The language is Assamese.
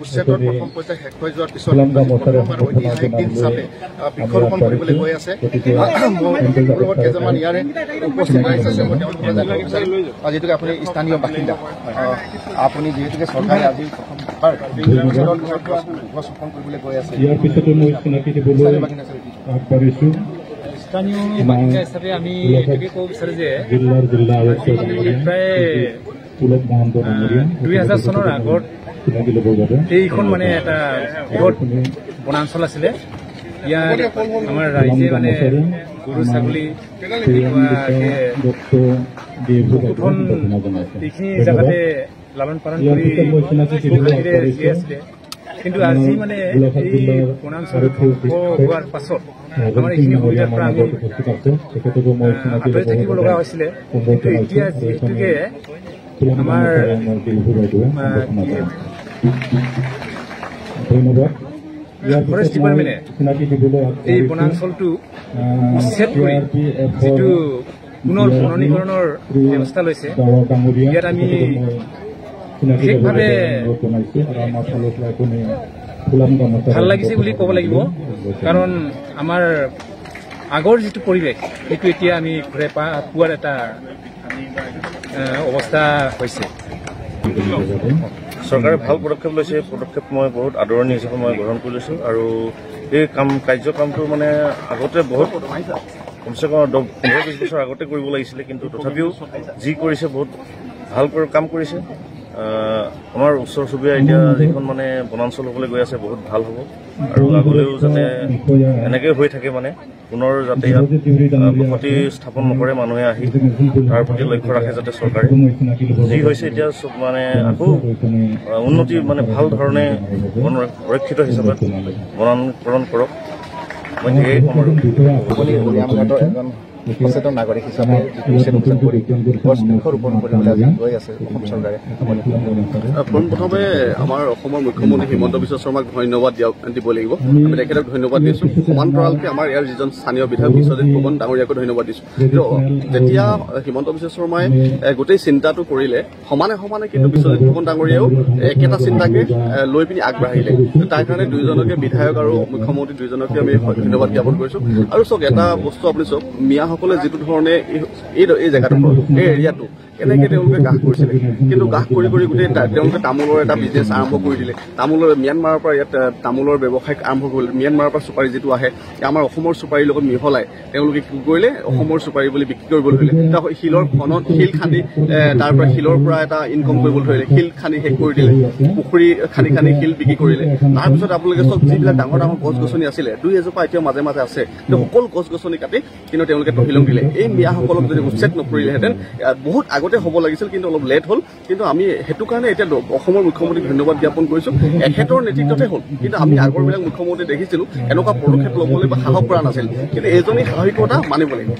উচ্ছেদৰ প্ৰথম পৰ্যায় শেষ হৈ যোৱাৰ পিছত ঐতিহাসিক দিন হিচাপে বৃক্ষৰোপণ কৰিবলৈ গৈ আছে। কেইজনমান ইয়াৰে উপস্থিত যিহেতুকে আপুনি স্থানীয় বাসিন্দা, আপুনি যিহেতুকে চৰকাৰে আজি ৰোপণ কৰিবলৈ গৈ আছে। ইয়াৰ পিছতে মই চিনাকি দিবলৈ আগবাঢ়িছো। স্থানীয় বাসিন্দা হিচাপে আমি এইটোকে ক'ব বিচাৰো যে প্ৰায় 2000 চনৰ আগত এইখন মানে এটা বৃহৎ বনাঞ্চল আছিলে। ইয়াত আমাৰ ৰাইজে মানে গৰু ছাগলী এইখিনি জেগাতে লালন পালন কৰি জীয়াই আছিলে। কিন্তু আজি মানে এই বনাঞ্চল হোৱাৰ পাছত আমাৰ এইখিনি সুবিধাৰ পৰা আমি আঁতৰি থাকিব লগা হৈছিলে। কিন্তু এতিয়া যিহেতুকে আমাৰ ফৰেষ্ট ডিপাৰ্টমেণ্টে এই বনাঞ্চলটো উচ্ছেদ কৰি যিটো পুনৰ বননীকৰণৰ ব্যৱস্থা লৈছে, ইয়াত আমি বিশেষভাৱে ভাল লাগিছে বুলি ক'ব লাগিব। কাৰণ আমাৰ আগৰ যিটো পৰিৱেশ সেইটো এতিয়া আমি ঘূৰাই পোৱাৰ এটা অৱস্থা হৈছে। চৰকাৰে ভাল পদক্ষেপ লৈছে। পদক্ষেপ মই বহুত আদৰণি হিচাপে মই গ্ৰহণ কৰি লৈছোঁ। আৰু এই কাৰ্যক্ৰমটো মানে আগতে বহুত কমচে কম 15-20 বছৰ আগতে কৰিব লাগিছিলে, কিন্তু তথাপিও যি কৰিছে বহুত ভাল কাম কৰিছে। আমাৰ ওচৰ চুবুৰীয়া এতিয়া যিখন মানে বনাঞ্চল হ'বলৈ গৈ আছে বহুত ভাল হ'ব, আৰু আগলৈও যাতে এনেকৈ হৈ থাকে, মানে পুনৰ যাতে ইয়াত বসতি স্থাপন নকৰে মানুহে আহি, তাৰ প্ৰতি লক্ষ্য ৰাখে যাতে চৰকাৰে। যি হৈছে এতিয়া চব মানে আকৌ উন্নতি মানে ভাল ধৰণে সুৰক্ষিত হিচাপে বনানীকৰণ কৰক। মই সেয়ে ক'ম। আৰু সচেতন নাগৰিক হিচাপে বৃক্ষৰোপণ কৰিবলৈ আজি গৈ আছে অসম চৰকাৰে। পোনপ্ৰথমে আমাৰ অসমৰ মুখ্যমন্ত্ৰী হিমন্ত বিশ্ব শৰ্মাক ধন্যবাদ দিব লাগিব। আমি তেখেতক ধন্যবাদ দিছোঁ। সমান্তৰালকৈ আমাৰ ইয়াৰ যিজন স্থানীয় বিধায়ক বিশ্বজিৎ ফুকন ডাঙৰীয়াকো ধন্যবাদ দিছোঁ। যেতিয়া হিমন্ত বিশ্ব শৰ্মাই গোটেই চিন্তাটো কৰিলে, সমানে সমানে কিন্তু বিশ্বজিৎ ফুকন ডাঙৰীয়াও একেটা চিন্তাকে লৈ পিনি আগবাঢ়িলে। তাৰ কাৰণে দুয়োজনকে বিধায়ক আৰু মুখ্যমন্ত্ৰী দুয়োজনকে আমি ধন্যবাদ জ্ঞাপন কৰিছোঁ। আৰু চাওক, এটা বস্তু আপুনি চাওক, মিয়াসকলে যিটো ধৰণে এই জেগাডোখৰ এই এৰিয়াটো কেনেকৈ তেওঁলোকে গ্ৰাস কৰিছিলে, কিন্তু গ্ৰাস কৰি গোটেই তেওঁলোকে তামোলৰ এটা বিজনেছ আৰম্ভ কৰি দিলে। ম্যানমাৰৰ পৰা ইয়াত তামোলৰ ব্যৱসায় আৰম্ভ কৰিলে। ম্যানমাৰৰ পৰা চুপাৰী যিটো আহে, আমাৰ অসমৰ চুপাৰীৰ লগত মিহলাই তেওঁলোকে কি কৰিলে, অসমৰ চুপাৰী বুলি বিক্ৰী কৰিবলৈ ধৰিলে। শিলৰ খনন, শিল খান্দি তাৰ পৰা শিলৰ পৰা এটা ইনকম কৰিবলৈ ধৰিলে। শিল খান্দি শেষ কৰি দিলে, পুখুৰী খান্দি শিল বিক্ৰী কৰিলে। তাৰপিছত আপোনালোকে চব যিবিলাক ডাঙৰ ডাঙৰ গছ গছনি আছিলে, 2-এজোপা এতিয়াও মাজে মাজে আছে, কিন্তু সকলো গছ গছনি কাটি কিন্তু তেওঁলোকে তহিলং দিলে। এই মিয়াসকলক যদি উচ্ছেদ নকৰিলেহেঁতেন বহুত আগতে হ'ব লাগিছিল, কিন্তু অলপ লেট হ'ল। কিন্তু আমি সেইটো কাৰণে এতিয়া অসমৰ মুখ্যমন্ত্ৰীক ধন্যবাদ জ্ঞাপন কৰিছোঁ। এখেতৰ নেতৃত্বতে হ'ল, কিন্তু আমি আগৰবিলাক মুখ্যমন্ত্ৰী দেখিছিলোঁ এনেকুৱা পদক্ষেপ ল'বলৈ বা সাহস কৰা নাছিল। কিন্তু এইজনী সাহসিকতা মানিব লাগিব।